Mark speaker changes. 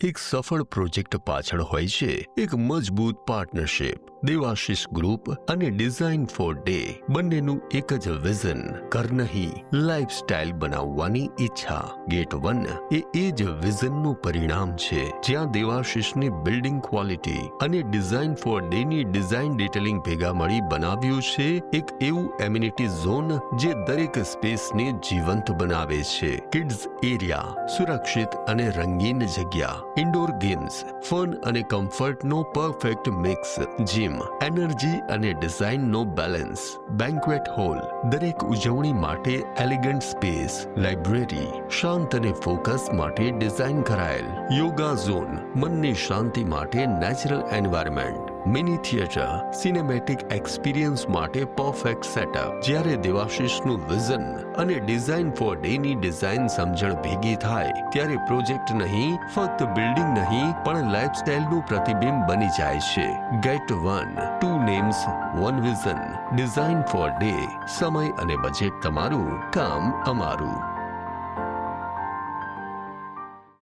Speaker 1: એક સફળ પ્રોજેક્ટ પાછળ હોય છે એક મજબૂત પાર્ટનરશિપ. દેવાશિષ ગ્રુપ અને ડિઝાઇન ફોર ડે બંનેનું એક જ વિઝન, ઘર નહીં લાઇફસ્ટાઇલ બનાવવાની ઈચ્છા. ગેટ 1 એ જ વિઝનનું પરિણામ છે, જ્યાં દેવાશિષની બિલ્ડિંગ ક્વોલિટી અને ડિઝાઇન ફોર ડે ની ડિઝાઇન ડિટેલિંગ ભેગા મળી બનાવ્યું છે એક એવું એમ્યુનિટી ઝોન જે દરેક સ્પેસને જીવંત બનાવે છે. કિડ્સ એરિયા, સુરક્ષિત અને રંગીન જગ્યા, ઇન્ડોર ગેમ્સ, ફન અને કમ્ફર્ટનો પરફેક્ટ મિક્સ, જીમ, એનર્જી અને ડિઝાઇનનો બેલેન્સ, બેન્ક્વેટ હોલ, દરેક ઉજવણી માટે એલિગન્ટ સ્પેસ, લાઇબ્રેરી, શાંત અને ફોકસ માટે ડિઝાઇન કરાયેલ, યોગા ઝોન, મનની શાંતિ માટે natural environment, mini theatre, cinematic experience માટે પરફેક્ટ સેટઅપ. જ્યારે દેવાશિષનું વિઝન અને ડિઝાઇન ફોર ડે ની ડિઝાઇન સમજણ ભેગી થાય ત્યારે પ્રોજેક્ટ નહીં, ફક્ત બિલ્ડિંગ નહીં પણ લાઇફસ્ટાઇલનું પ્રતિબિંબ બની જાય છે. Get 1, 2 names, 1 vision, design for day. સમય અને બજેટ તમારું, કામ અમારું.